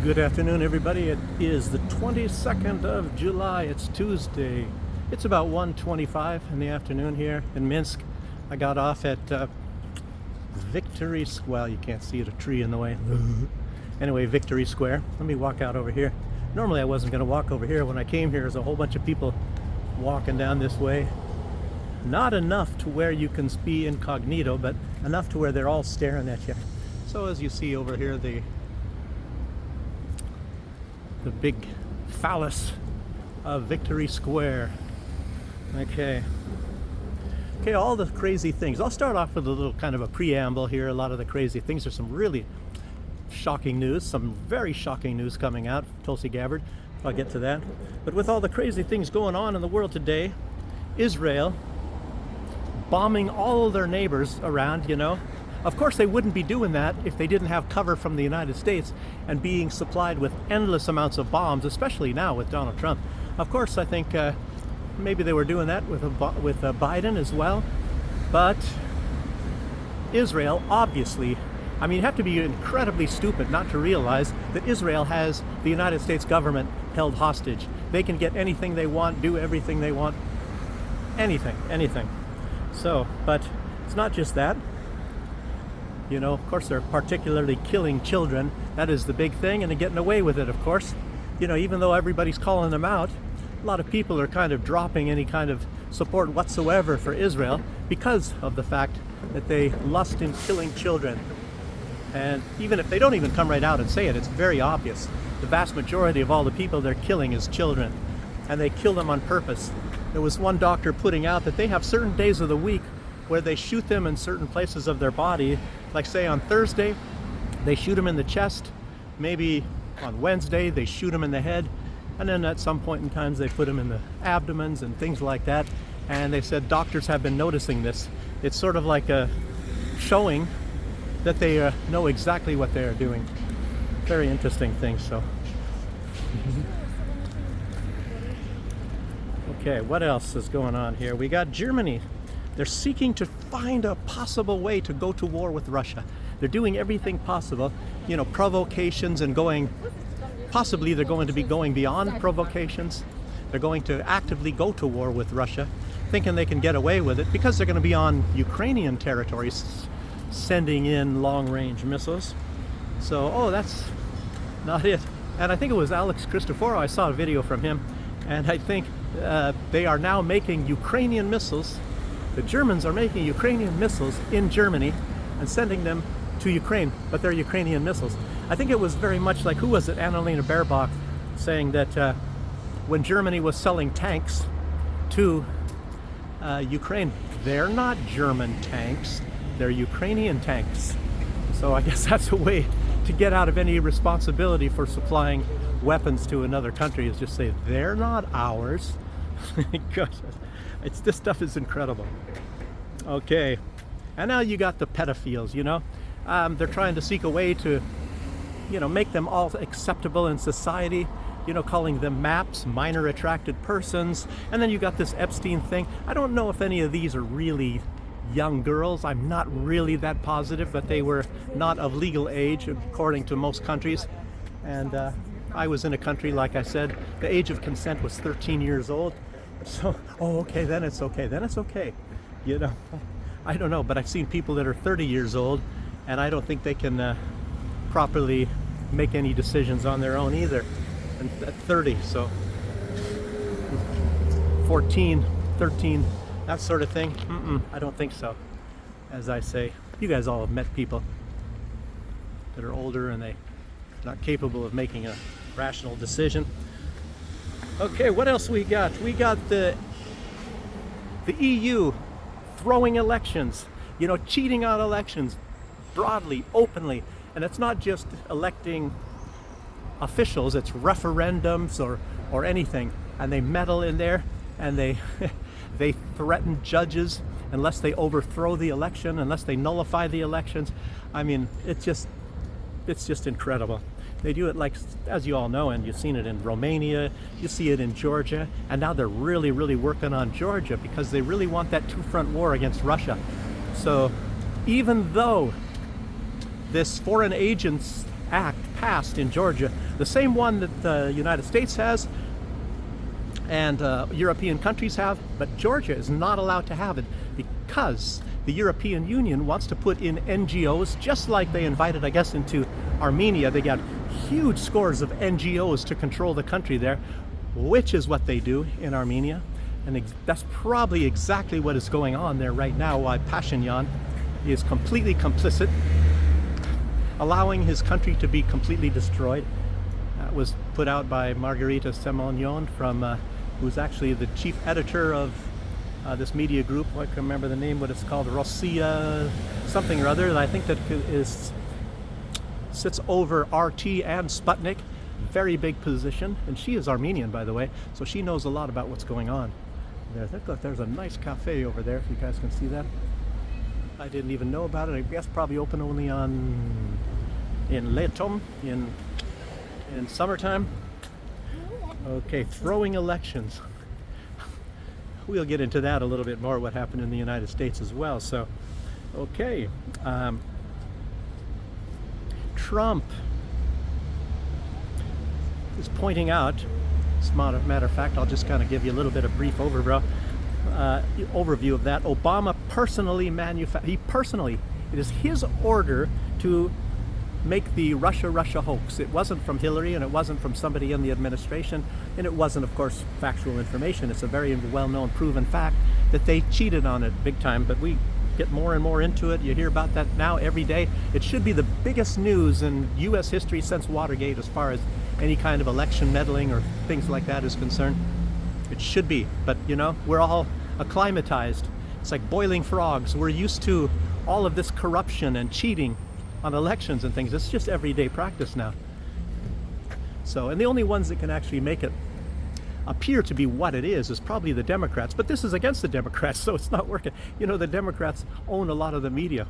Good afternoon, everybody. It is the 22nd of July. It's Tuesday. It's about 1:25 in the afternoon here in Minsk. I got off at Victory Square. Well, you can't see it, a tree in the way. Anyway, Victory Square. Let me walk out over here. Normally I wasn't going to walk over here. When I came here, there's a whole bunch of people walking down this way. Not enough to where you can be incognito, but enough to where they're all staring at you. So as you see over here, the big phallus of Victory Square. Okay, all the crazy things. I'll start off with a little kind of a preamble here. A lot of the crazy things. There's some really shocking news, some very shocking news coming out. Tulsi Gabbard, I'll get to that. But with all the crazy things going on in the world today, Israel bombing all their neighbors around, Of course, they wouldn't be doing that if they didn't have cover from the United States and being supplied with endless amounts of bombs, especially now with Donald Trump. Of course, I think maybe they were doing that with Biden as well. But Israel, obviously, you have to be incredibly stupid not to realize that Israel has the United States government held hostage. They can get anything they want, do everything they want, anything. So, but it's not just that. Of course, they're particularly killing children. That is the big thing, and they're getting away with it, of course. Even though everybody's calling them out, a lot of people are kind of dropping any kind of support whatsoever for Israel because of the fact that they lust in killing children. And even if they don't even come right out and say it, it's very obvious. The vast majority of all the people they're killing is children, and they kill them on purpose. There was one doctor putting out that they have certain days of the week where they shoot them in certain places of their body. Like say on Thursday, they shoot them in the chest. Maybe on Wednesday, they shoot them in the head. And then at some point in time, they put them in the abdomens and things like that. And they said doctors have been noticing this. It's sort of like a showing that they know exactly what they are doing. Very interesting thing, so. Okay, what else is going on here? We got Germany. They're seeking to find a possible way to go to war with Russia. They're doing everything possible, provocations and possibly they're going to be going beyond provocations. They're going to actively go to war with Russia, thinking they can get away with it because they're going to be on Ukrainian territories, sending in long-range missiles. So, that's not it. And I think it was Alex Christoforo, I saw a video from him, and I think they are now making Ukrainian missiles. The Germans are making Ukrainian missiles in Germany and sending them to Ukraine, but they're Ukrainian missiles. I think it was very much like, who was it, Annalena Baerbock, saying that when Germany was selling tanks to Ukraine, they're not German tanks, they're Ukrainian tanks. So I guess that's a way to get out of any responsibility for supplying weapons to another country, is just say, they're not ours. Gosh, this stuff is incredible. Okay, and now you got the pedophiles, they're trying to seek a way to, make them all acceptable in society, calling them MAPs, minor attracted persons. And then you got this Epstein thing. I don't know if any of these are really young girls. I'm not really that positive, but they were not of legal age according to most countries. And I was in a country, like I said, the age of consent was 13 years old. So, then it's okay. I don't know, but I've seen people that are 30 years old, and I don't think they can properly make any decisions on their own either. And at 30, so 14, 13, that sort of thing, I don't think so. As I say, you guys all have met people that are older and they're not capable of making a rational decision. Okay, what else we got? We got the EU throwing elections, cheating on elections broadly, openly. And it's not just electing officials, it's referendums or anything. And they meddle in there, and they they threaten judges unless they overthrow the election, unless they nullify the elections. It's just incredible. They do it, like, as you all know, and you've seen it in Romania, you see it in Georgia, and now they're really, really working on Georgia because they really want that two-front war against Russia. So even though this foreign agents act passed in Georgia, the same one that the United States has and European countries have, but Georgia is not allowed to have it because the European Union wants to put in NGOs, just like they invited, I guess, into Armenia. They got huge scores of NGOs to control the country there, which is what they do in Armenia. And that's probably exactly what is going on there right now, why Pashinyan is completely complicit, allowing his country to be completely destroyed. That was put out by Margarita Semenion, from who's actually the chief editor of this media group. I can remember the name, what it's called, Rossiya something or other. And I think that sits over RT and Sputnik. Very big position, and she is Armenian, by the way, so she knows a lot about what's going on there. There's a nice cafe over there, if you guys can see that. I didn't even know about it. I guess probably open only in Letom in summertime. Okay, throwing elections. We'll get into that a little bit more, what happened in the United States as well. So, okay. Trump is pointing out, as a matter of fact, I'll just kind of give you a little bit of brief overview of that. Obama personally it is his order to make the Russia hoax. It wasn't from Hillary, and it wasn't from somebody in the administration, and it wasn't, of course, factual information. It's a very well-known, proven fact that they cheated on it big time, but we get more and more into it. You hear about that now every day. It should be the biggest news in U.S. history since Watergate as far as any kind of election meddling or things like that is concerned. It should be, but you know, we're all acclimatized. It's like boiling frogs. We're used to all of this corruption and cheating on elections and things. It's just everyday practice now. So, and the only ones that can actually make it appear to be what it is probably the Democrats, but this is against the Democrats, so it's not working. You know, the Democrats own a lot of the media.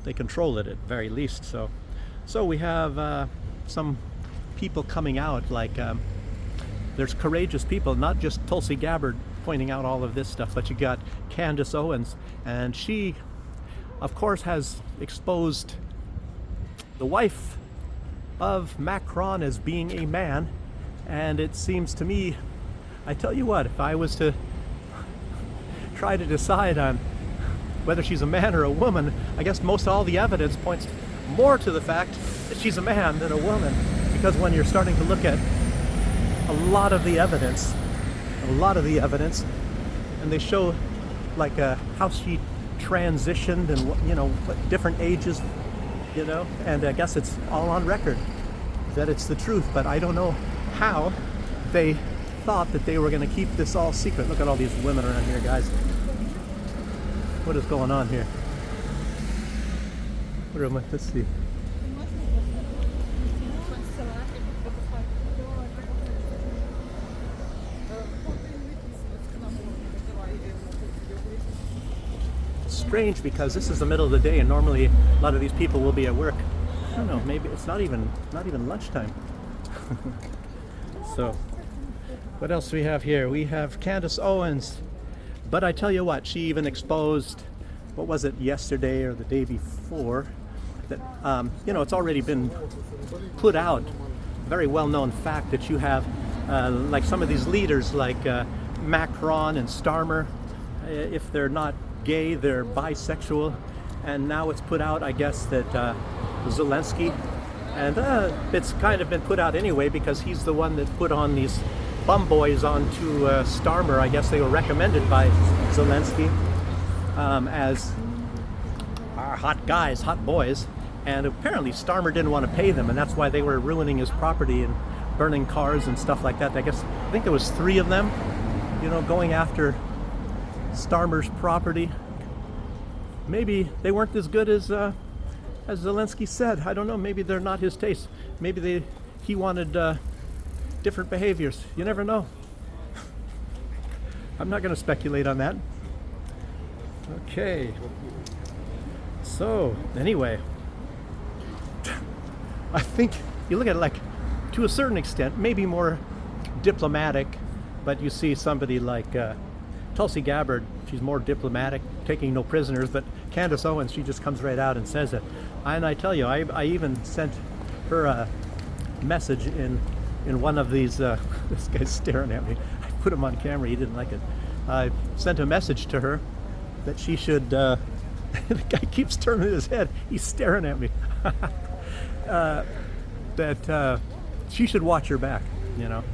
They control it at very least. So we have some people coming out, like there's courageous people, not just Tulsi Gabbard pointing out all of this stuff, but you got Candace Owens, and she, of course, has exposed the wife of Macron as being a man. And it seems to me, I tell you what, if I was to try to decide on whether she's a man or a woman, I guess most all the evidence points more to the fact that she's a man than a woman. Because when you're starting to look at a lot of the evidence, and they show like how she transitioned and, you know, what different ages, you know, and I guess it's all on record that it's the truth, but I don't know how they thought that they were going to keep this all secret. Look at all these women around here, guys. What is going on here? Let's see. Strange, because this is the middle of the day and normally a lot of these people will be at work. I don't know, maybe it's not even lunchtime. So, what else do we have here? We have Candace Owens. But I tell you what, she even exposed, what was it, yesterday or the day before, that, you know, it's already been put out, very well-known fact that you have, like some of these leaders like Macron and Starmer, if they're not gay, they're bisexual. And now it's put out, I guess, that Zelensky, and it's kind of been put out anyway because he's the one that put on these bum boys onto Starmer. I guess they were recommended by Zelensky as hot guys, hot boys, and apparently Starmer didn't want to pay them, and that's why they were ruining his property and burning cars and stuff like that. I think there was 3 of them, you know, going after Starmer's property. Maybe they weren't as good as Zelensky said. I don't know. Maybe they're not his taste. Maybe he wanted different behaviors. You never know. I'm not going to speculate on that. Okay. So, anyway, I think you look at it like, to a certain extent, maybe more diplomatic, but you see somebody like Tulsi Gabbard, She's more diplomatic, taking no prisoners. But Candace Owens, she just comes right out and says it. And I tell you, I even sent her a message in one of these. This guy's staring at me. I put him on camera. He didn't like it. I sent a message to her that she should. The guy keeps turning his head. He's staring at me. That she should watch her back. You know.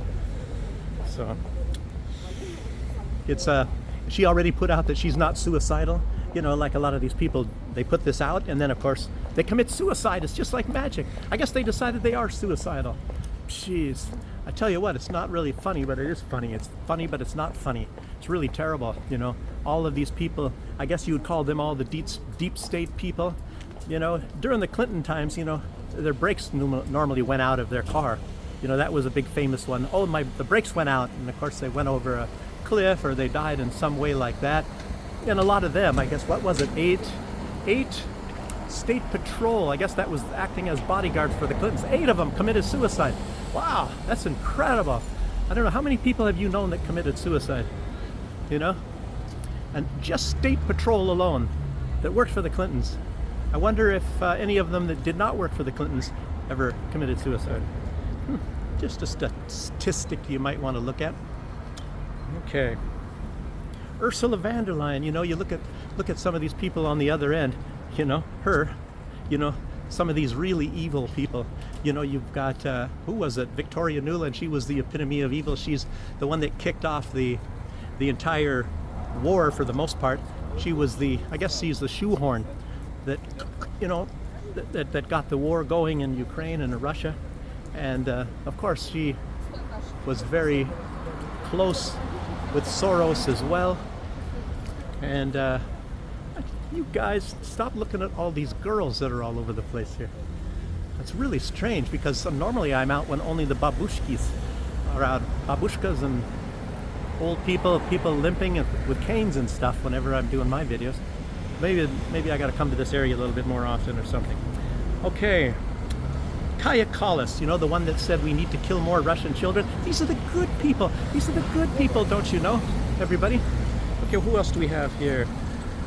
So it's she already put out that she's not suicidal. You know, like a lot of these people, they put this out and then of course they commit suicide. It's just like magic. I guess they decided they are suicidal. Jeez. I tell you what, it's not really funny, but it is funny. It's funny, but it's not funny. It's really terrible, you know. All of these people, I guess you would call them all the deep state people. You know, during the Clinton times, you know, their brakes normally went out of their car. You know, that was a big famous one. Oh, the brakes went out, and of course they went over a cliff or they died in some way like that. And a lot of them, I guess, what was it, eight state patrol, I guess that was acting as bodyguards for the Clintons. 8 of them committed suicide. Wow, that's incredible. I don't know, how many people have you known that committed suicide? You know? And just state patrol alone that worked for the Clintons. I wonder if any of them that did not work for the Clintons ever committed suicide. Just a statistic you might want to look at. Okay. Ursula von der Leyen, you know, you look at some of these people on the other end, you know, her, you know, some of these really evil people. You know, you've got, who was it? Victoria Nuland, she was the epitome of evil. She's the one that kicked off the entire war for the most part. She was I guess she's the shoehorn that, you know, that got the war going in Ukraine and in Russia. And of course she was very close with Soros as well. And you guys, stop looking at all these girls that are all over the place here. It's really strange because normally I'm out when only the babushkis are out. Babushkas and old people limping with canes and stuff whenever I'm doing my videos. Maybe I got to come to this area a little bit more often or something. Okay. Kaya Kallas, you know, the one that said we need to kill more Russian children. These are the good people. These are the good people, don't you know, everybody? Okay, who else do we have here?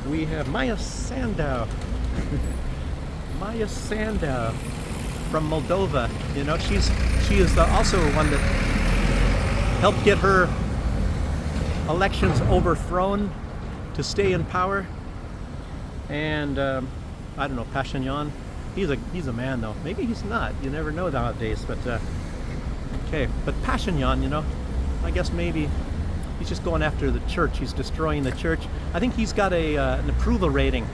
We have Maya Sandow. Maya Sandow from Moldova. You know, she is also one that helped get her elections overthrown to stay in power. And I don't know, Pashinyan. He's a man though. Maybe he's not. You never know nowadays. But okay. But Pashinyan, you know, I guess maybe he's just going after the church. He's destroying the church. I think he's got an approval rating.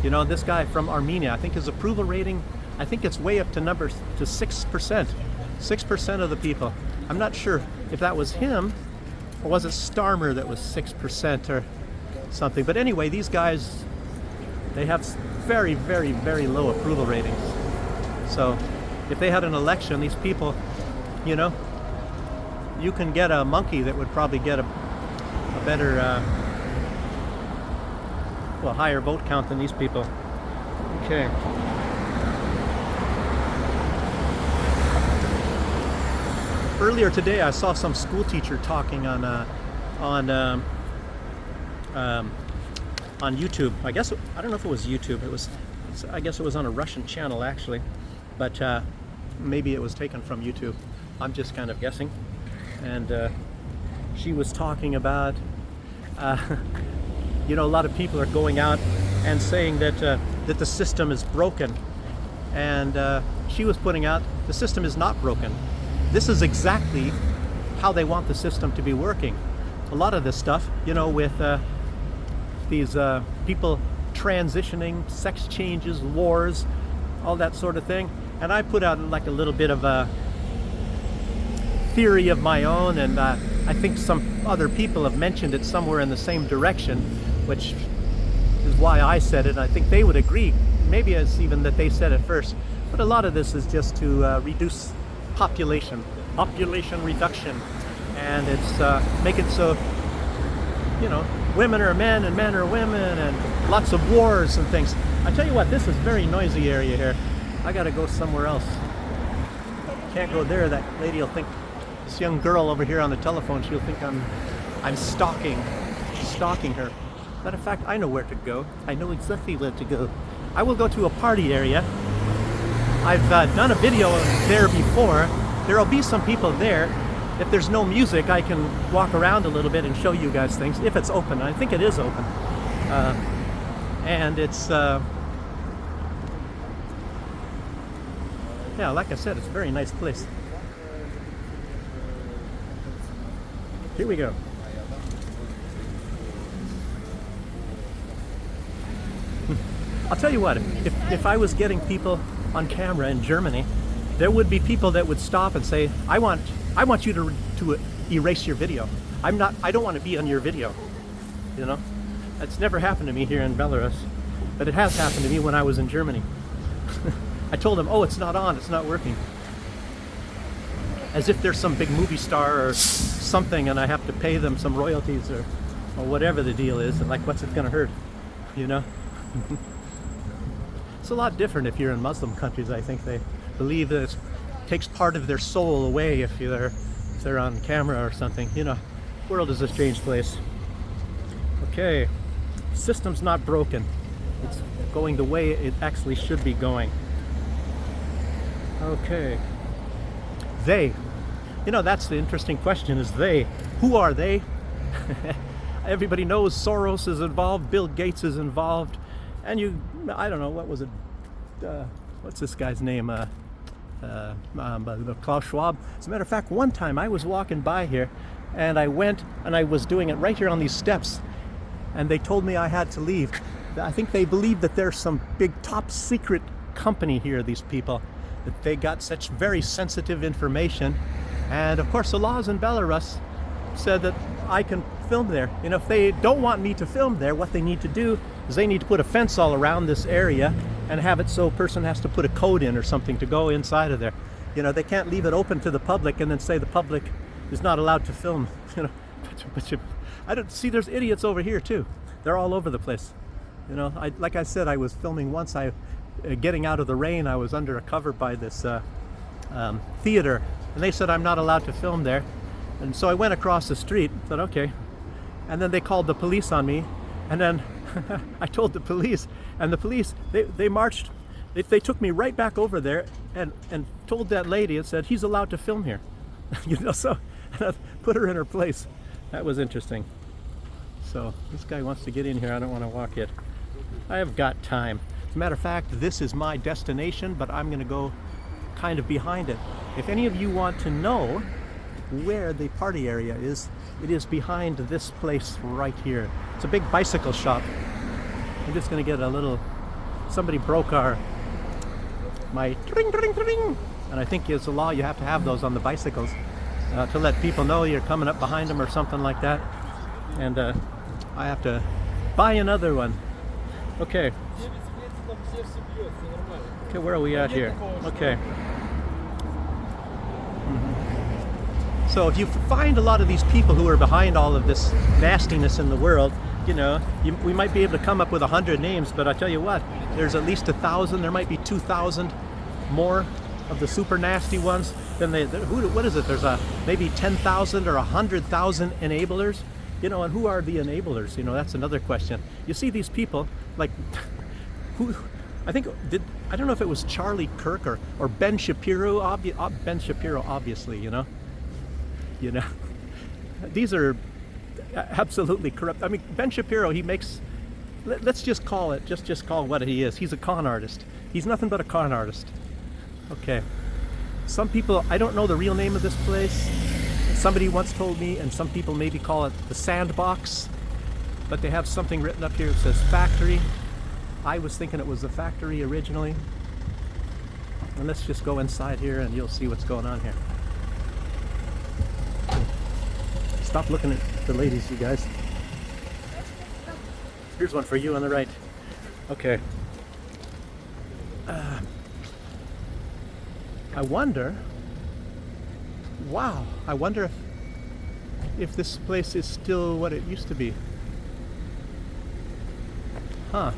You know, this guy from Armenia. I think his approval rating. I think it's way up to 6%. 6% of the people. I'm not sure if that was him or was it Starmer that was 6% or something. But anyway, these guys, they have very, very, very low approval ratings. So if they had an election, these people, you know, you can get a monkey that would probably get a better, higher vote count than these people. Okay. Earlier today, I saw some school teacher talking on YouTube. I don't know if it was YouTube. I guess it was on a Russian channel actually, but maybe it was taken from YouTube. I'm just kind of guessing. And she was talking about, you know, a lot of people are going out and saying that the system is broken, and she was putting out the system is not broken. This is exactly how they want the system to be working. A lot of this stuff, you know, with these people transitioning, sex changes, wars, all that sort of thing. And I put out like a little bit of a theory of my own, and I think some other people have mentioned it somewhere in the same direction, which is why I said it. I think they would agree. Maybe it's even that they said it first. But a lot of this is just to reduce population reduction, and it's make it so, you know, women are men and men are women, and lots of wars and things. I tell you what, this is very noisy area here. I gotta go somewhere else. Can't go there. That lady will think, this young girl over here on the telephone, she'll think I'm stalking her. Matter of fact, I know where to go. I know exactly where to go. I will go to a party area. I've done a video there before. There'll be some people there. If there's no music, I can walk around a little bit and show you guys things, if it's open. I think it is open. And it's, yeah, like I said, it's a very nice place. Here we go. I'll tell you what, if I was getting people on camera in Germany, there would be people that would stop and say, I want you to erase your video. I don't want to be on your video. You know? That's never happened to me here in Belarus, but it has happened to me when I was in Germany. I told them, oh, it's not on, it's not working. As if there's some big movie star or something and I have to pay them some royalties or whatever the deal is, and like, what's it gonna hurt, you know? It's a lot different if you're in Muslim countries. I think they believe that it takes part of their soul away if they're on camera or something. You know, the world is a strange place. Okay, system's not broken. It's going the way it actually should be going. Okay. They. You know, that's the interesting question, is they. Who are they? Everybody knows Soros is involved, Bill Gates is involved, and I don't know, what was it? What's this guy's name? Klaus Schwab. As a matter of fact, one time I was walking by here and I went and I was doing it right here on these steps, and they told me I had to leave. I think they believe that there's some big top secret company here, these people, that they got such very sensitive information. And of course the laws in Belarus said that I can film there. You know, if they don't want me to film there, what they need to do is they need to put a fence all around this area and have it so a person has to put a code in or something to go inside of there. You know, they can't leave it open to the public and then say the public is not allowed to film. You know, but I don't see, there's idiots over here too. They're all over the place. You know, like I said, I was filming once. Getting out of the rain, I was under a cover by this theater, and they said I'm not allowed to film there. And so I went across the street, thought, okay. And then they called the police on me, and then I told the police, and the police, they marched, they took me right back over there and told that lady and said, he's allowed to film here. You know, so put her in her place. That was interesting. So this guy wants to get in here. I don't want to walk it. I have got time. As a matter of fact, this is my destination, but I'm going to go kind of behind it. If any of you want to know where the party area is, it is behind this place right here. It's a big bicycle shop. I'm just going to get a little, somebody broke my tring, tring, tring. And I think it's a law, you have to have those on the bicycles to let people know you're coming up behind them or something like that. And I have to buy another one. Okay. Okay, where are we at here? Okay. So if you find a lot of these people who are behind all of this nastiness in the world, you know, we might be able to come up with 100 names, but I tell you what, there's at least 1,000, there might be 2,000 more of the super nasty ones. Then what is it? There's maybe 10,000 or 100,000 enablers. You know, and who are the enablers? You know, that's another question. You see these people, like, who, I don't know if it was Charlie Kirk or Ben Shapiro, Ben Shapiro, obviously, you know, these are absolutely corrupt. I mean, Ben Shapiro, he makes, let's just call it, just call what he is. He's a con artist. He's nothing but a con artist. Okay. Some people, I don't know the real name of this place. Somebody once told me, and some people maybe call it the Sandbox, but they have something written up here that says factory. I was thinking it was the factory originally. And let's just go inside here and you'll see what's going on here. Stop looking at the ladies, you guys. Here's one for you on the right. Okay. I wonder, wow, I wonder if this place is still what it used to be. Huh.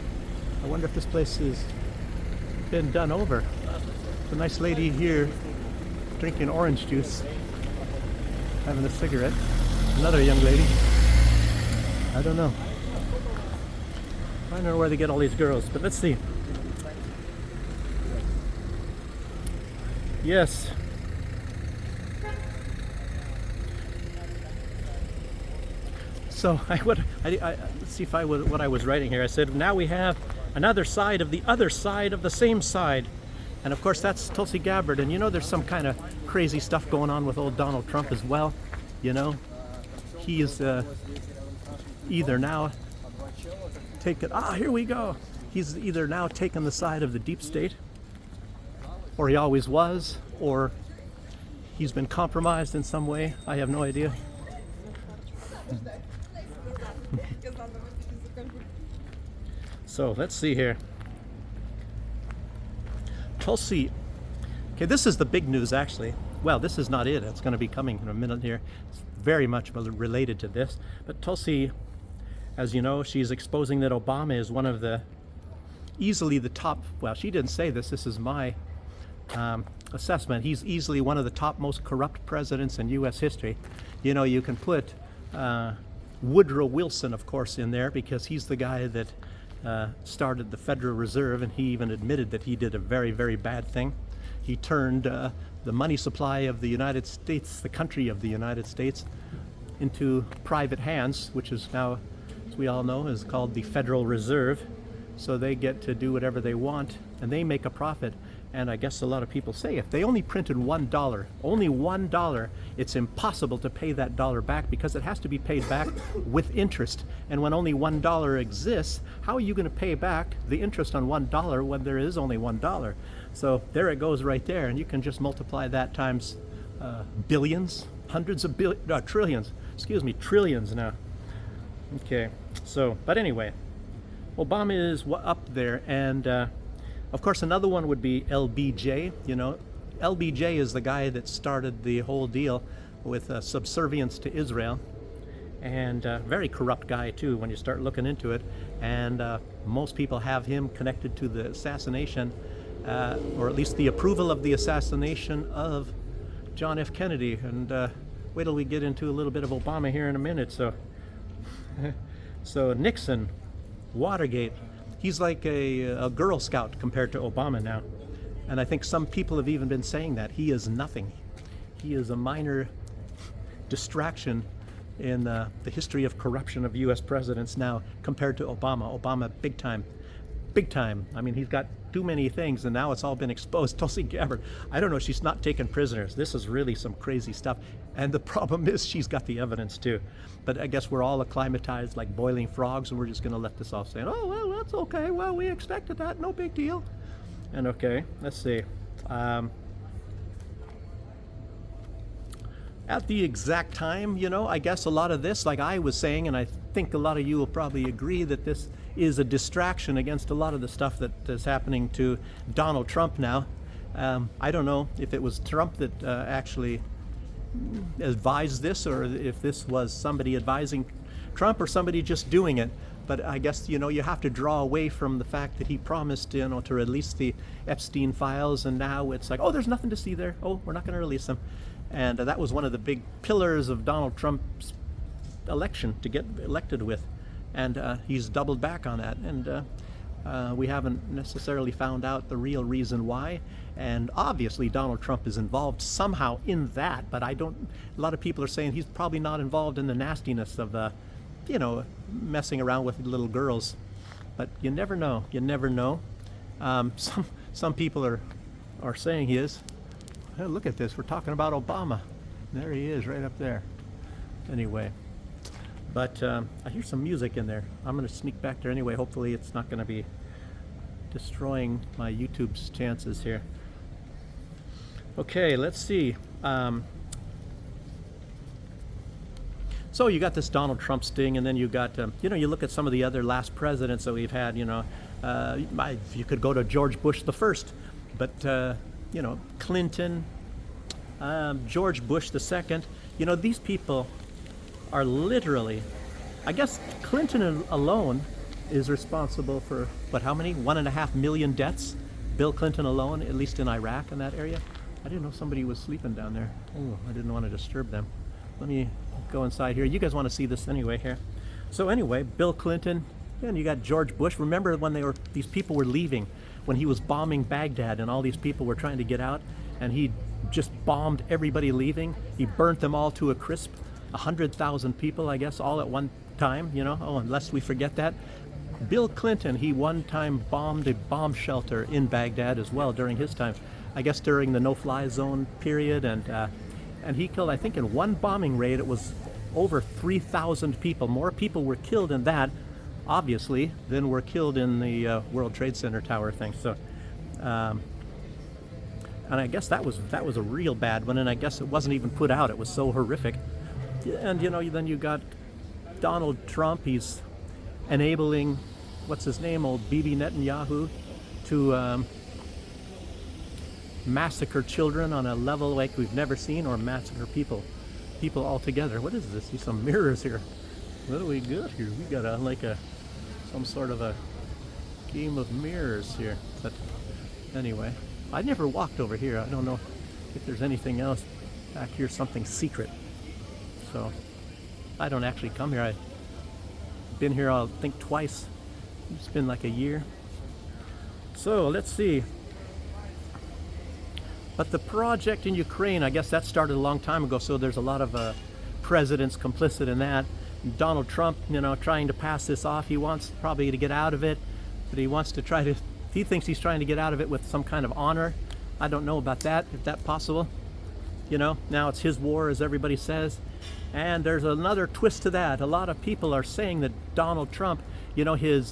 I wonder if this place has been done over. There's a nice lady here drinking orange juice, having a cigarette. Another young lady. I don't know. I don't know where they get all these girls, but let's see. Yes. So let's see if what I was writing here. I said, now we have another side of the other side of the same side. And of course, that's Tulsi Gabbard. And you know, there's some kind of crazy stuff going on with old Donald Trump as well. You know, he is either now taken, here we go. He's either now taken the side of the deep state, or he always was, or he's been compromised in some way. I have no idea. So let's see here. Tulsi. Okay, this is the big news actually. Well, this is not it. It's going to be coming in a minute here. It's very much related to this. But Tulsi, as you know, she's exposing that Obama is one of the, easily the top, well, she didn't say this, this is my assessment. He's easily one of the top most corrupt presidents in U.S. history. You know, you can put Woodrow Wilson, of course, in there because he's the guy that started the Federal Reserve, and he even admitted that he did a very, very bad thing. He turned the money supply of the United States, the country of the United States, into private hands, which is now, as we all know, is called the Federal Reserve. So they get to do whatever they want, and they make a profit. And I guess a lot of people say if they only printed $1, only $1, it's impossible to pay that dollar back because it has to be paid back with interest. And when only $1 exists, how are you going to pay back the interest on $1 when there is only $1? So there it goes right there, and you can just multiply that times billions, hundreds of trillions, trillions now. Okay, so, but anyway, Obama is up there, and of course another one would be LBJ. You know, LBJ is the guy that started the whole deal with subservience to Israel, and very corrupt guy too when you start looking into it. And most people have him connected to the assassination, or at least the approval of the assassination of John F. Kennedy. And wait till we get into a little bit of Obama here in a minute. So Nixon, Watergate, he's like a Girl Scout compared to Obama now. And I think some people have even been saying that. He is nothing. He is a minor distraction in the history of corruption of U.S. presidents now compared to Obama. Obama, big time. Big time. I mean, he's got too many things, and now it's all been exposed. Tulsi Gabbard, I don't know, she's not taking prisoners. This is really some crazy stuff. And the problem is she's got the evidence too. But I guess we're all acclimatized like boiling frogs, and we're just going to let this off saying, oh, well, that's okay. Well, we expected that. No big deal. And okay, let's see. At the exact time, you know, I guess a lot of this, like I was saying, and I think a lot of you will probably agree that this is a distraction against a lot of the stuff that is happening to Donald Trump now. I don't know if it was Trump that actually advised this, or if this was somebody advising Trump or somebody just doing it. But I guess, you know, you have to draw away from the fact that he promised, you know, to release the Epstein files, and now it's like, oh, there's nothing to see there. Oh, we're not going to release them. And that was one of the big pillars of Donald Trump's election to get elected with. And he's doubled back on that. And we haven't necessarily found out the real reason why. And obviously Donald Trump is involved somehow in that, but a lot of people are saying he's probably not involved in the nastiness of, you know, messing around with little girls. But you never know. You never know. Some people are saying he is. Hey, look at this. We're talking about Obama. There he is, right up there. Anyway, but I hear some music in there. I'm going to sneak back there anyway. Hopefully it's not going to be destroying my YouTube's chances here. Okay, let's see. So you got this Donald Trump sting, and then you got, you know, you look at some of the other last presidents that we've had, you know, you could go to George Bush the first, but, you know, Clinton, George Bush the second, you know, these people are literally, I guess Clinton alone is responsible for, what, how many? 1.5 million deaths? Bill Clinton alone, at least in Iraq and that area. I didn't know somebody was sleeping down there. Oh, I didn't want to disturb them. Let me go inside here. You guys want to see this anyway here. So anyway, Bill Clinton, And you got George Bush. Remember when these people were leaving, when he was bombing Baghdad and all these people were trying to get out, and he just bombed everybody leaving. He burnt them all to a crisp. 100,000 people, I guess, all at one time, you know. Oh, unless we forget that. Bill Clinton, he one time bombed a bomb shelter in Baghdad as well during his time. I guess during the no-fly zone period, and he killed, I think in one bombing raid, it was over 3,000 people. More people were killed in that, obviously, than were killed in the World Trade Center tower thing. So, and I guess that was a real bad one, and I guess it wasn't even put out. It was so horrific. And you know, then you got Donald Trump. He's enabling, what's his name, old Bibi Netanyahu, to massacre children on a level like we've never seen, or massacre people altogether. What is this? See some mirrors here. What do we got here? We got some sort of a game of mirrors here. But anyway, I never walked over here. I don't know if there's anything else back here, something secret. So I don't actually come here. I've been here, I think, twice. It's been like a year. So let's see. But the project in Ukraine, I guess that started a long time ago, so there's a lot of presidents complicit in that. Donald Trump, you know, trying to pass this off. He wants probably to get out of it, but he thinks he's trying to get out of it with some kind of honor. I don't know about that, if that's possible. You know, now it's his war, as everybody says. And there's another twist to that. A lot of people are saying that Donald Trump, you know, his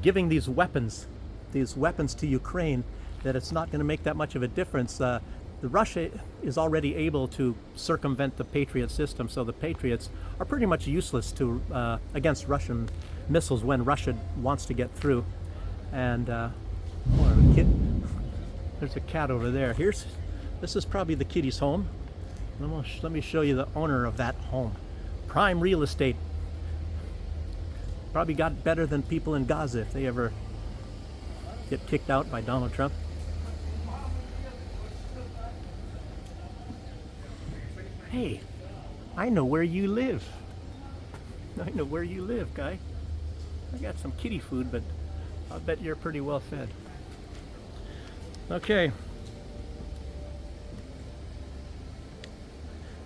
giving these weapons to Ukraine, that it's not going to make that much of a difference. The Russia is already able to circumvent the Patriot system, so the Patriots are pretty much useless against Russian missiles when Russia wants to get through. And there's a cat over there. This is probably the kitty's home. Let me show you the owner of that home. Prime real estate. Probably got better than people in Gaza if they ever get kicked out by Donald Trump. Hey, I know where you live. I know where you live, guy. I got some kitty food, but I'll bet you're pretty well fed. Okay.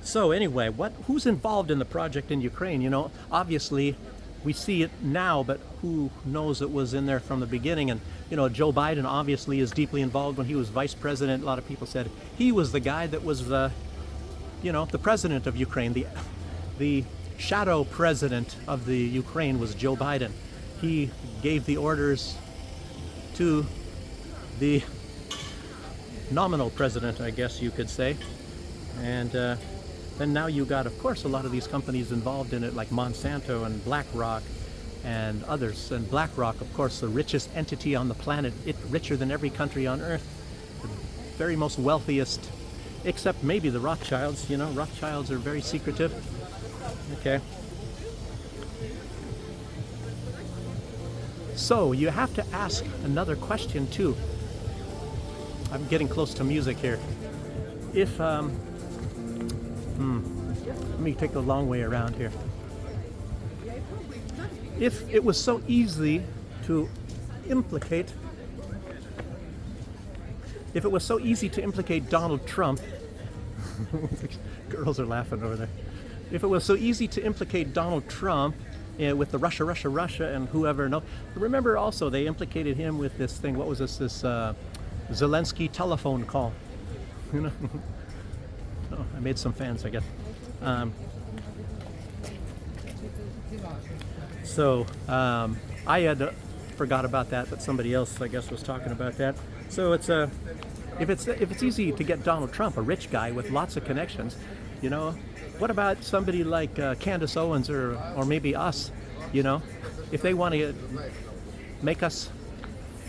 So anyway, who's involved in the project in Ukraine? You know, obviously we see it now, but who knows it was in there from the beginning? And you know, Joe Biden obviously is deeply involved. When he was vice president, a lot of people said he was the guy that was the president of Ukraine. The shadow president of the Ukraine was Joe Biden. He gave the orders to the nominal president, I guess you could say. And then now you got, of course, a lot of these companies involved in it, like Monsanto and BlackRock and others. And BlackRock, of course, the richest entity on the planet, richer than every country on earth, the very most wealthiest, except maybe the Rothschilds. You know, Rothschilds are very secretive. Okay. So you have to ask another question too. I'm getting close to music here. If let me take the long way around here. If it was so easy to implicate Donald Trump, girls are laughing over there. If it was so easy to implicate Donald Trump with the Russia, and whoever, no. Remember also they implicated him with this thing. What was this? This Zelensky telephone call. You know. Oh, I made some fans, I guess. I had forgot about that, but somebody else, I guess, was talking about that. So it's if it's easy to get Donald Trump, a rich guy with lots of connections, you know, what about somebody like Candace Owens or maybe us, you know, if they want to make us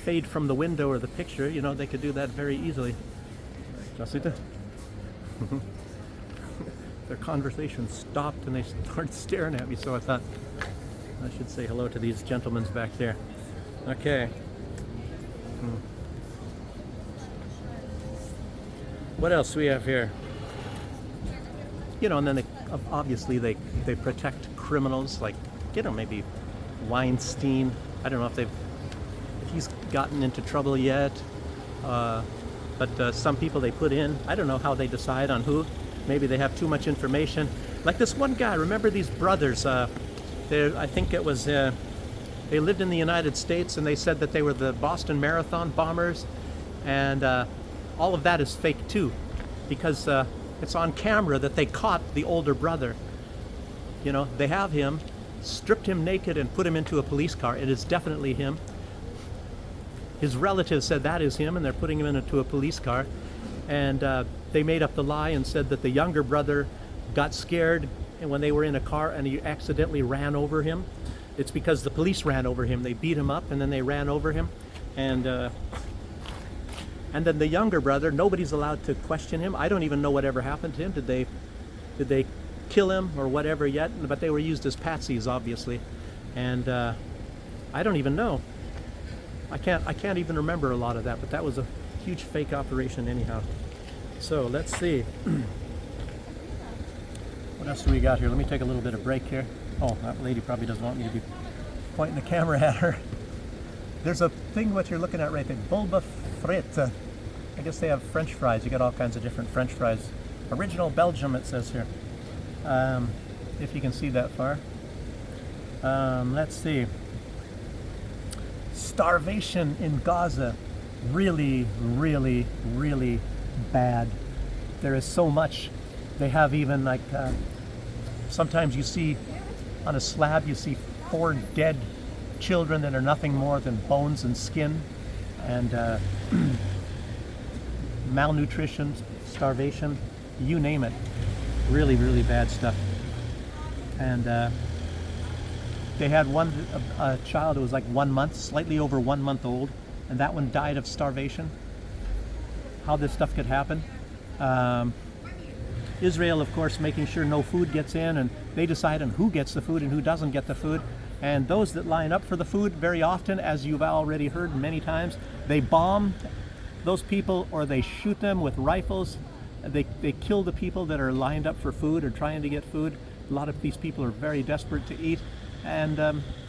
fade from the window or the picture, you know, they could do that very easily. Their conversation stopped and they started staring at me, so I thought I should say hello to these gentlemen back there. Okay. What else we have here? You know, and then obviously they protect criminals, like, you know, maybe Weinstein. I don't know if he's gotten into trouble yet. But some people they put in, I don't know how they decide on who. Maybe they have too much information. Like this one guy, remember these brothers? I think it was, they lived in the United States, and they said that they were the Boston Marathon bombers. And all of that is fake too, because it's on camera that they caught the older brother. You know, they have him, stripped him naked and put him into a police car. It is definitely him. His relatives said that is him, and they're putting him into a police car. And they made up the lie and said that the younger brother got scared and when they were in a car and he accidentally ran over him. It's because the police ran over him. They beat him up and then they ran over him. And then the younger brother, nobody's allowed to question him. I don't even know whatever happened to him. Did they kill him or whatever yet? But they were used as patsies, obviously. And I don't even know. I can't even remember a lot of that, but that was a huge fake operation anyhow. So let's see. What else do we got here? Let me take a little bit of break here. Oh, that lady probably doesn't want me to be pointing the camera at her. There's a thing what you're looking at right there, bulba frites. I guess they have French fries. You got all kinds of different French fries. Original Belgium, it says here. If you can see that far. Let's see. Starvation in Gaza. Really, really, really bad. There is so much. They have even like, sometimes you see on a slab, you see 4 dead children that are nothing more than bones and skin, and malnutrition, starvation, you name it. Really, really bad stuff. And they had a child who was like 1 month, slightly over 1 month old, and that one died of starvation. How this stuff could happen. Israel, of course, making sure no food gets in, and they decide on who gets the food and who doesn't get the food. And those that line up for the food, very often, as you've already heard many times, they bomb those people or they shoot them with rifles. They kill the people that are lined up for food or trying to get food. A lot of these people are very desperate to eat, and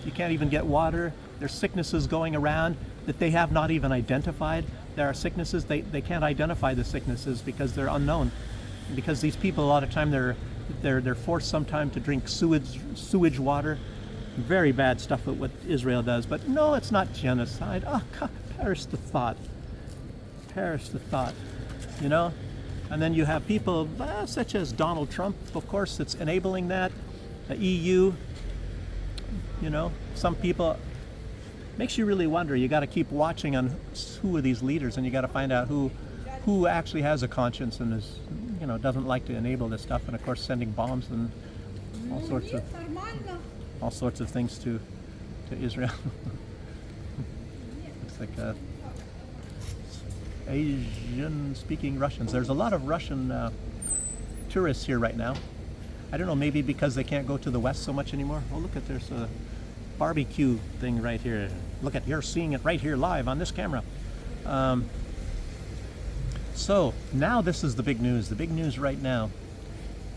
you can't even get water. There's sicknesses going around that they have not even identified. There are sicknesses, they can't identify the sicknesses because they're unknown. Because these people, a lot of time, they're forced sometime to drink sewage water. Very bad stuff what Israel does. But no, it's not genocide. Oh, God, perish the thought. Perish the thought. You know? And then you have people such as Donald Trump, of course, that's enabling that. The EU, you know, some people, makes you really wonder. You got to keep watching on who are these leaders, and you got to find out who actually has a conscience and is, you know, doesn't like to enable this stuff. And of course, sending bombs and all sorts of things to Israel. Looks like Asian-speaking Russians. There's a lot of Russian tourists here right now. I don't know, maybe because they can't go to the West so much anymore. Oh, look at, there's a barbecue thing right here. Look at, you're seeing it right here live on this camera. So now this is the big news. The big news right now.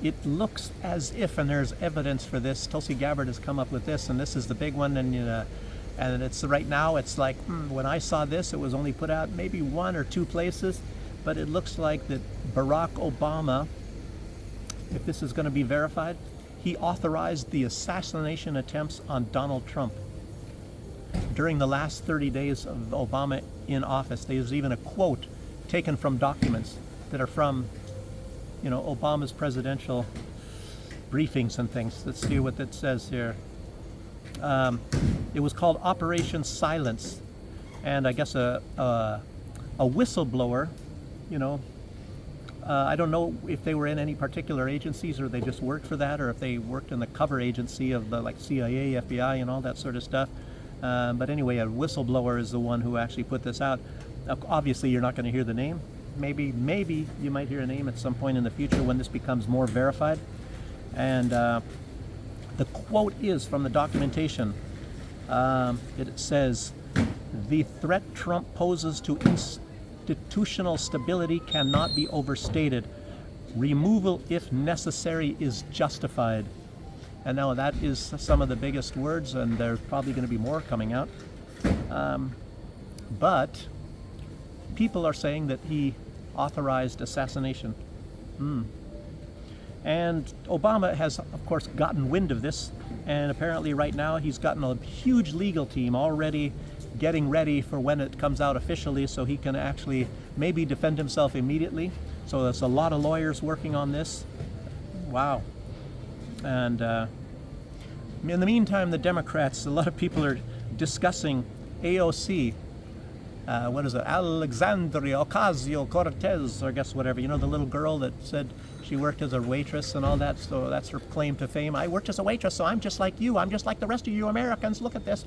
It looks as if, and there's evidence for this, Tulsi Gabbard has come up with this, and this is the big one, and it's right now, it's like, when I saw this, it was only put out maybe 1 or 2 places, but it looks like that Barack Obama, if this is going to be verified, he authorized the assassination attempts on Donald Trump during the last 30 days of Obama in office. There's even a quote taken from documents that are from, you know, Obama's presidential briefings and things. Let's see what it says here. It was called Operation Silence, and I guess a whistleblower, you know, I don't know if they were in any particular agencies or they just worked for that, or if they worked in the cover agency of the like CIA, FBI, and all that sort of stuff. But anyway, a whistleblower is the one who actually put this out. Obviously, you're not going to hear the name. Maybe you might hear a name at some point in the future when this becomes more verified. And the quote is from the documentation. It says, "The threat Trump poses to institutional stability cannot be overstated. Removal, if necessary, is justified." And now that is some of the biggest words, and there's probably going to be more coming out. But people are saying that he authorized assassination. And Obama has, of course, gotten wind of this, and apparently right now he's gotten a huge legal team already getting ready for when it comes out officially, so he can actually maybe defend himself immediately. So there's a lot of lawyers working on this. Wow. And in the meantime, the Democrats, a lot of people are discussing AOC. What is it? Alexandria Ocasio-Cortez, or I guess whatever. You know, the little girl that said she worked as a waitress and all that, so that's her claim to fame. I worked as a waitress, so I'm just like you. I'm just like the rest of you Americans. Look at this.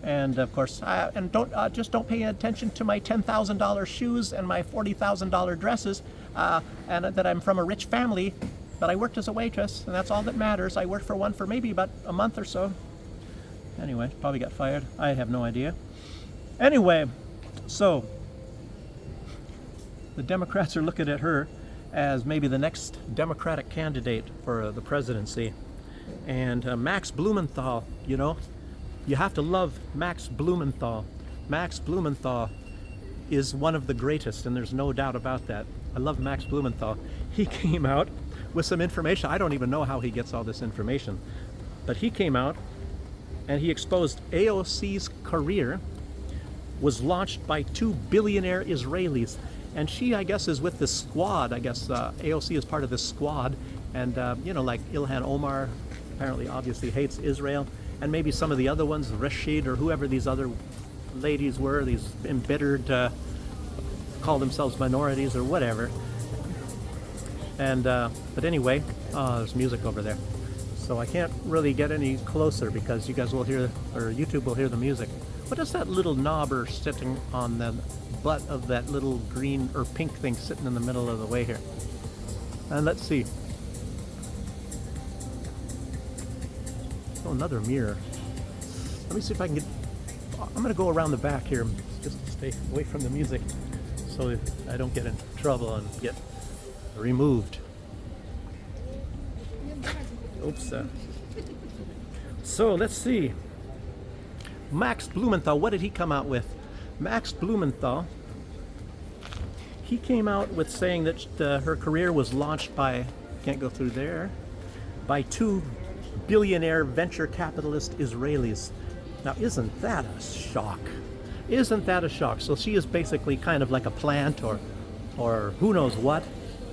And of course, and don't pay attention to my $10,000 shoes and my $40,000 dresses, and that I'm from a rich family, but I worked as a waitress, and that's all that matters. I worked for one for maybe about a month or so. Anyway, probably got fired. I have no idea. Anyway, so the Democrats are looking at her as maybe the next Democratic candidate for the presidency. And Max Blumenthal, you know, you have to love Max Blumenthal. Max Blumenthal is one of the greatest, and there's no doubt about that. I love Max Blumenthal. He came out with some information. I don't even know how he gets all this information, but he came out and he exposed AOC's career was launched by 2 billionaire Israelis, and she, I guess, is with the squad. I guess AOC is part of this squad, and you know, like Ilhan Omar apparently obviously hates Israel, and maybe some of the other ones, Rashid or whoever these other ladies were, these embittered, call themselves minorities or whatever. And but anyway, there's music over there, so I can't really get any closer because you guys will hear, or YouTube will hear the music. What is that little knobber sitting on the butt of that little green or pink thing sitting in the middle of the way here? And let's see. Oh, another mirror. Let me see if I can get... I'm going to go around the back here just to stay away from the music so I don't get in trouble and get removed. Oops. So let's see. Max Blumenthal, what did he come out with? Max Blumenthal, he came out with saying that her career was launched by, can't go through there, by 2 billionaire venture capitalist Israelis. Now, isn't that a shock? Isn't that a shock? So she is basically kind of like a plant or who knows what.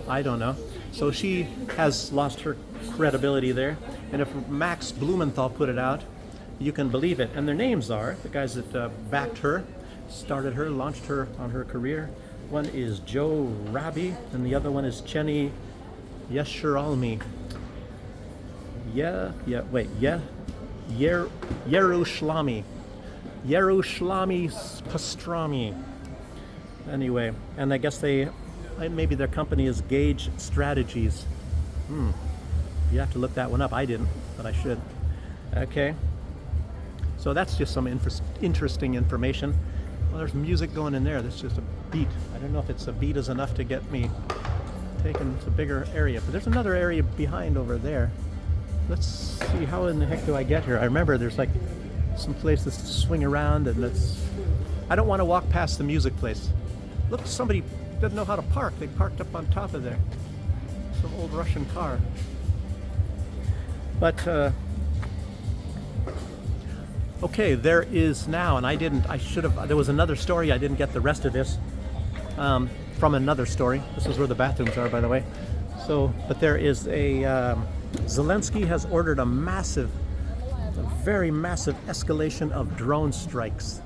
I don't know. So she has lost her credibility there. And if Max Blumenthal put it out, you can believe it. And their names are, the guys that backed her, started her, launched her on her career. One is Joe Rabi, and the other one is Chenny Yeshuralmi. Yerushlami Pastrami. Anyway, and I guess maybe their company is Gauge Strategies. You have to look that one up. I didn't, but I should. Okay. So that's just some interesting information. Well, there's music going in there. That's just a beat. I don't know if it's a beat is enough to get me taken to a bigger area. But there's another area behind over there. Let's see, how in the heck do I get here? I remember there's like some places to swing around, and I don't want to walk past the music place. Look, somebody doesn't know how to park. They parked up on top of there. Some old Russian car. But okay, there is now, and there was another story, I didn't get the rest of this from another story. This is where the bathrooms are, by the way. So, but there is Zelensky has ordered a very massive escalation of drone strikes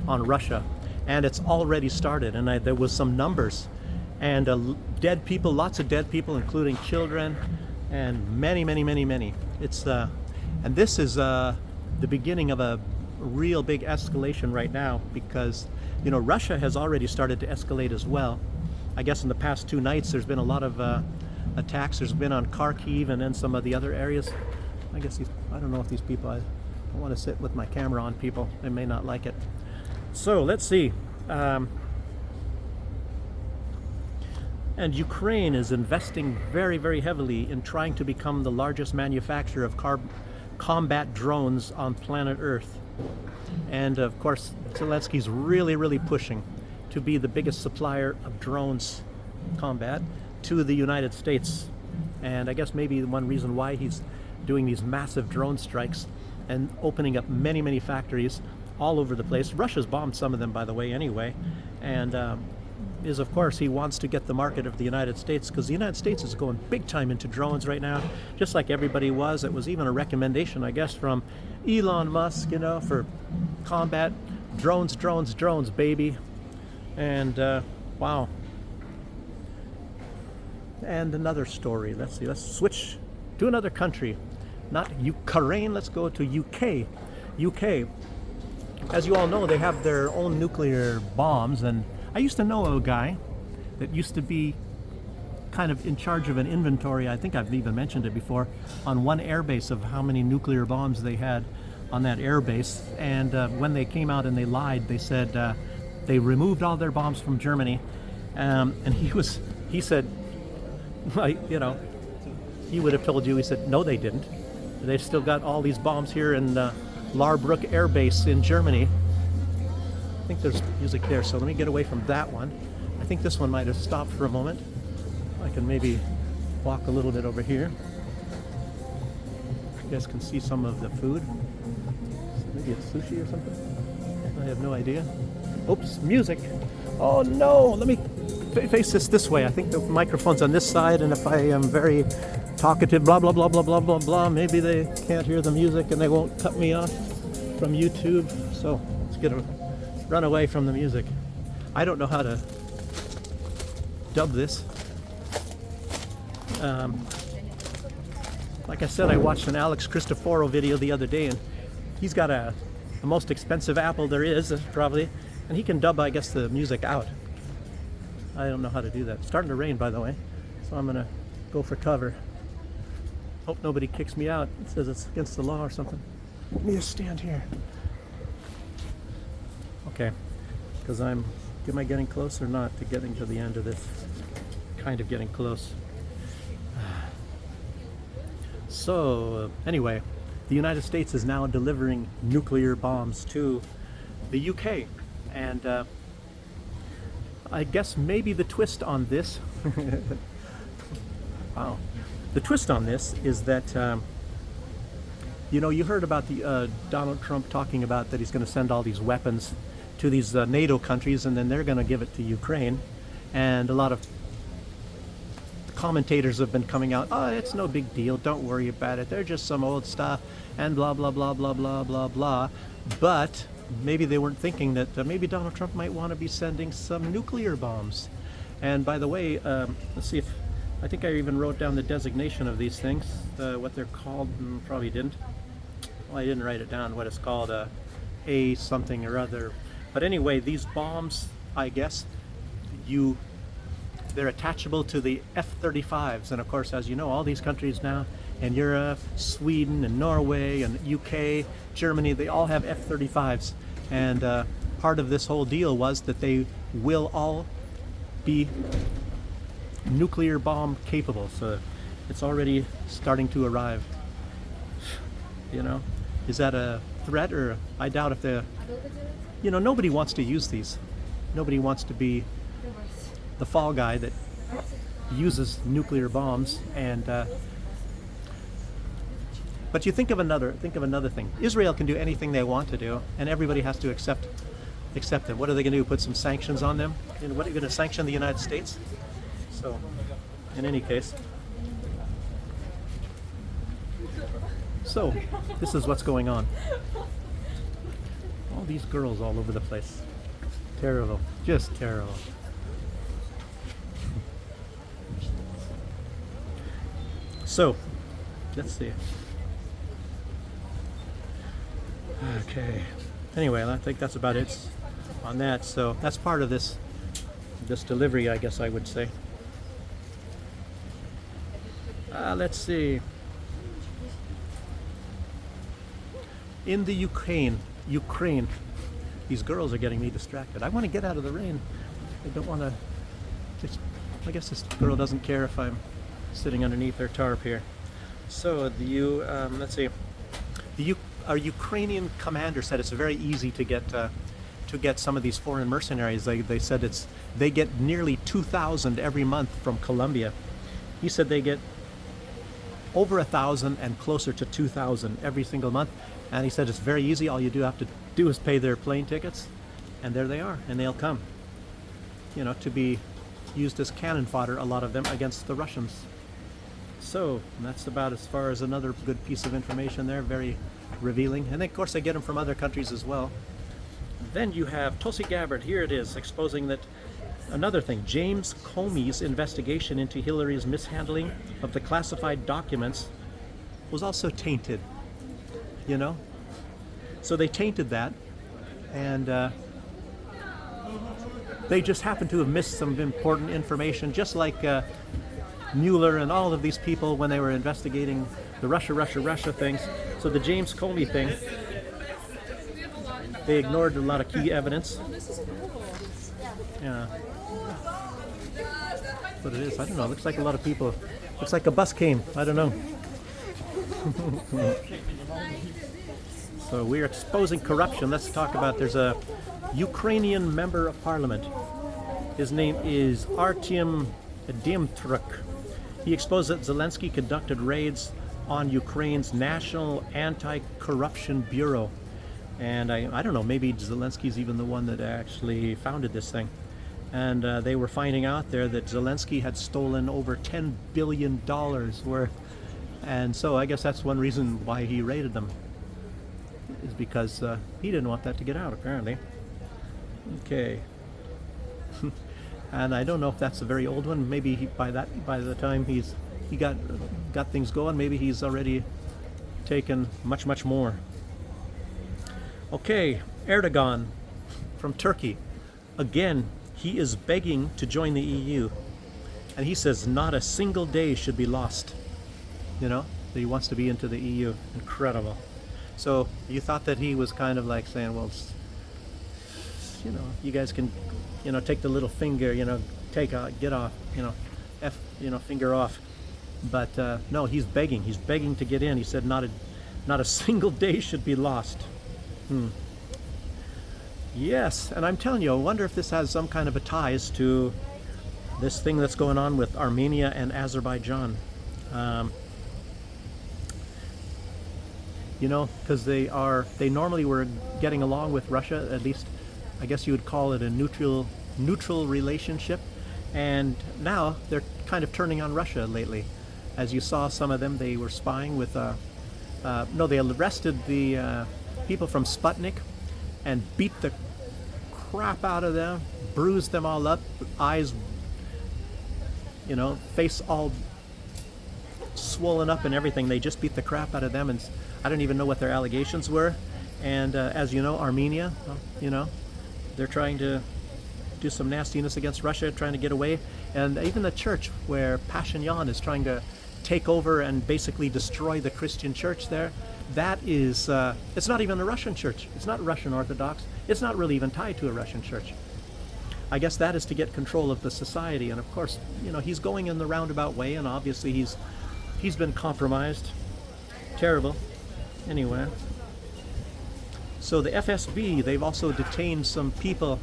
on Russia, and it's already started, and there was some numbers, and dead people, lots of dead people, including children, and many. It's and this is the beginning of a real big escalation right now, because you know Russia has already started to escalate as well. I guess in the past 2 nights there's been a lot of attacks. There's been on Kharkiv and then some of the other areas. I guess I don't know if these people, I don't want to sit with my camera on people. They may not like it. And Ukraine is investing very, very heavily in trying to become the largest manufacturer of combat drones on planet Earth. And of course, Zelensky's really, really pushing to be the biggest supplier of drones combat to the United States. And I guess maybe one reason why he's doing these massive drone strikes and opening up many, many factories all over the place. Russia's bombed some of them, by the way, anyway. And is, of course, he wants to get the market of the United States, because the United States is going big time into drones right now, just like everybody was. It was even a recommendation, I guess, from Elon Musk, you know, for combat. Drones, drones, drones, baby. And wow. And another story. Let's see. Let's switch to another country. Not Ukraine. Let's go to UK. UK. As you all know, they have their own nuclear bombs. And I used to know a guy that used to be kind of in charge of an inventory. I think I've even mentioned it before, on one airbase of how many nuclear bombs they had on that airbase. And when they came out and they lied, they said they removed all their bombs from Germany. And he said, you know, he would have told you, he said, no, they didn't. They've still got all these bombs here in Larbruck Air Base in Germany. I think there's music there, so let me get away from that one. I think this one might have stopped for a moment. I can maybe walk a little bit over here. You guys can see some of the food. Maybe it's sushi or something. I have no idea. Oops, music. Oh no, let me face this way. I think the microphone's on this side, and if I am very talkative, blah, blah, blah, blah, blah, blah, blah, maybe they can't hear the music and they won't cut me off from YouTube. So let's run away from the music. I don't know how to dub this. Like I said, I watched an Alex Cristoforo video the other day, and he's got the most expensive Apple there is, probably, and he can dub, I guess, the music out. I don't know how to do that. It's starting to rain, by the way, so I'm gonna go for cover. Hope nobody kicks me out. It says it's against the law or something. Let me just stand here. Okay, because am I getting close or not to getting to the end of this? Kind of getting close. So, anyway, the United States is now delivering nuclear bombs to the UK. And I guess maybe the twist on this, wow. The twist on this is that, you know, you heard about the Donald Trump talking about that he's going to send all these weapons to these NATO countries, and then they're going to give it to Ukraine. And a lot of commentators have been coming out, oh, it's no big deal, don't worry about it, they're just some old stuff, and blah, blah, blah, blah, blah, blah, blah. But maybe they weren't thinking that maybe Donald Trump might want to be sending some nuclear bombs. And by the way, let's see if, I think I even wrote down the designation of these things, what they're called. Probably didn't. Well, I didn't write it down, what it's called, A something or other. But anyway, these bombs, I guess, they're attachable to the F-35s. And of course, as you know, all these countries now, in Europe, Sweden and Norway and UK, Germany, they all have F-35s. And part of this whole deal was that they will all be nuclear bomb capable. So it's already starting to arrive. You know, is that a threat? Or I doubt if you know, nobody wants to use these. Nobody wants to be the fall guy that uses nuclear bombs. And but you think of another thing. Israel can do anything they want to do, and everybody has to accept it. What are they going to do? Put some sanctions on them? And what are you going to sanction the United States? So, in any case, so this is what's going on. All these girls all over the place. Terrible, just terrible. So, let's see. Okay. Anyway, I think that's about it on that. So that's part of this delivery, I guess I would say. Let's see. In the Ukraine, these girls are getting me distracted. I want to get out of the rain. I don't want to just I guess this girl doesn't care if I'm sitting underneath her tarp here. So let's see. Our Ukrainian commander said it's very easy to get some of these foreign mercenaries. They said they get nearly 2,000 every month from Colombia. He said they get over 1,000 and closer to 2,000 every single month. And he said it's very easy. All you do have to do is pay their plane tickets, and there they are, and they'll come. You know, to be used as cannon fodder, a lot of them, against the Russians. So that's about as far as another good piece of information there, very revealing. And of course they get them from other countries as well. Then you have Tulsi Gabbard, here it is, exposing that another thing, James Comey's investigation into Hillary's mishandling of the classified documents was also tainted, you know? So they tainted that, and they just happened to have missed some important information, just like Mueller and all of these people when they were investigating the Russia things. So the James Comey thing, they ignored a lot of key evidence. Yeah. What it is, I don't know. It looks like a lot of people. Looks like a bus came. I don't know. So we're exposing corruption. Let's talk about, there's a Ukrainian member of parliament. His name is Artyom Dmytruk. He exposed that Zelensky conducted raids on Ukraine's National Anti-Corruption Bureau. And I don't know, maybe Zelensky's even the one that actually founded this thing. And they were finding out there that Zelensky had stolen over $10 billion worth. And so I guess that's one reason why he raided them, is because he didn't want that to get out, apparently. Okay. And I don't know if that's a very old one. Maybe by the time he got things going, maybe he's already taken much more. Okay, Erdogan from Turkey. Again, he is begging to join the EU. And he says not a single day should be lost. You know, that he wants to be into the EU. Incredible. So you thought that he was kind of like saying, well, you know, you guys can, you know, take the little finger, you know, get off, you know, finger off. But no, he's begging to get in. He said not a single day should be lost. Yes, and I'm telling you, I wonder if this has some kind of a ties to this thing that's going on with Armenia and Azerbaijan. You know, because they normally were getting along with Russia, at least I guess you would call it a neutral relationship, and now they're kind of turning on Russia lately. As you saw, some of them, they were spying with they arrested the people from Sputnik and beat the crap out of them, bruised them all up, eyes, you know, face all swollen up and everything. They just beat the crap out of them, and I don't even know what their allegations were. And as you know, Armenia, you know, they're trying to do some nastiness against Russia, trying to get away. And even the church where Pashinyan is trying to take over and basically destroy the Christian church there, that is, it's not even a Russian church. It's not Russian Orthodox. It's not really even tied to a Russian church. I guess that is to get control of the society. And of course, you know, he's going in the roundabout way, and obviously he's been compromised. Terrible. Anyway. So the FSB, they've also detained some people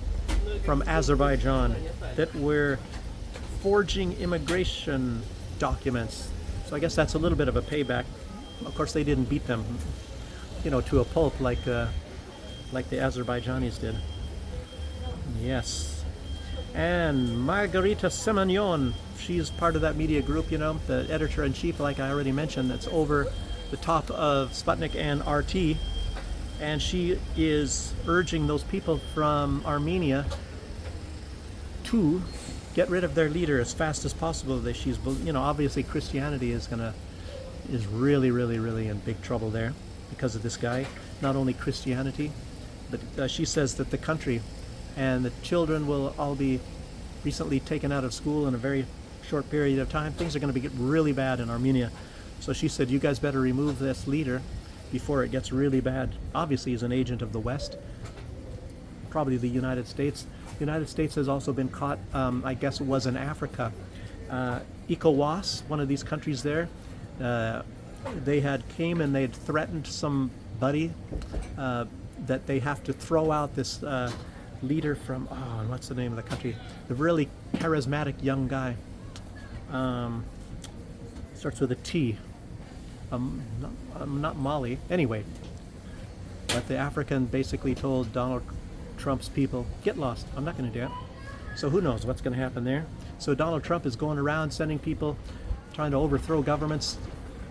from Azerbaijan that were forging immigration documents. So I guess that's a little bit of a payback. Of course, they didn't beat them, you know, to a pulp like the Azerbaijanis did. Yes. And Margarita Semenion, she's part of that media group, you know, the editor-in-chief, like I already mentioned, that's over the top of Sputnik and RT. And she is urging those people from Armenia to get rid of their leader as fast as possible. That she's, you know, obviously Christianity is really in big trouble there because of this guy. Not only Christianity, but she says that the country and the children will all be recently taken out of school in a very short period of time. Things are going to get really bad in Armenia. So she said, you guys better remove this leader before it gets really bad. Obviously, he's an agent of the West, probably the United States. The United States has also been caught, I guess it was in Africa. ECOWAS, one of these countries there, they had came and they had threatened somebody that they have to throw out this leader from, oh, what's the name of the country? The really charismatic young guy. Starts with a T. Not Mali. Anyway, but the African basically told Donald Trump's people, get lost. I'm not going to do it. So who knows what's going to happen there. So Donald Trump is going around sending people, trying to overthrow governments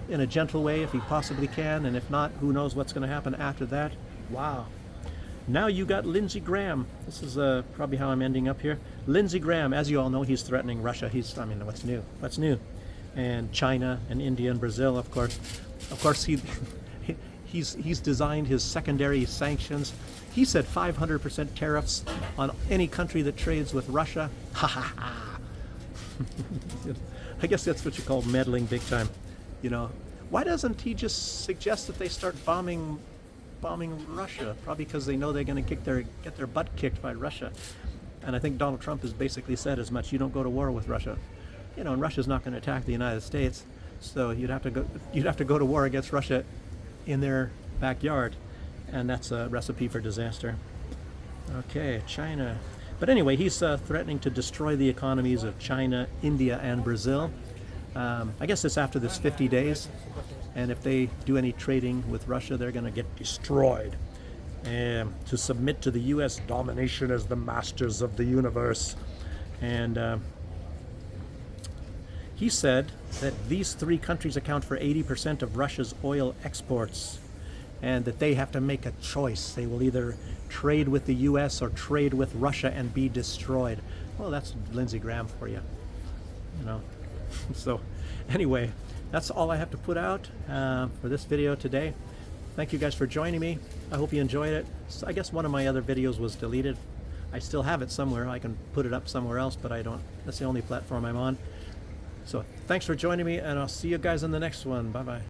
in a gentle way if he possibly can. And if not, who knows what's going to happen after that. Wow. Now you got Lindsey Graham. This is probably how I'm ending up here. Lindsey Graham, as you all know, he's threatening Russia. I mean, what's new? What's new? And China and India and Brazil, of course. Of course, he's designed his secondary sanctions. He said 500% tariffs on any country that trades with Russia. Ha ha ha. I guess that's what you call meddling big time. You know, why doesn't he just suggest that they start bombing Russia? Probably because they know they're going to get their butt kicked by Russia. And I think Donald Trump has basically said as much. You don't go to war with Russia. You know, and Russia's not going to attack the United States, so you'd have to go to war against Russia in their backyard, and that's a recipe for disaster. Okay, China. But anyway, he's threatening to destroy the economies of China, India, and Brazil. I guess it's after this 50 days, and if they do any trading with Russia, they're going to get destroyed. To submit to the U.S. domination as the masters of the universe. And he said that these three countries account for 80% of Russia's oil exports, and that they have to make a choice. They will either trade with the U.S. or trade with Russia and be destroyed. Well, that's Lindsey Graham for you, you know. So anyway, that's all I have to put out for this video today. Thank you guys for joining me. I hope you enjoyed it. So I guess one of my other videos was deleted. I still have it somewhere. I can put it up somewhere else, but I don't. That's the only platform I'm on. So thanks for joining me, and I'll see you guys in the next one. Bye-bye.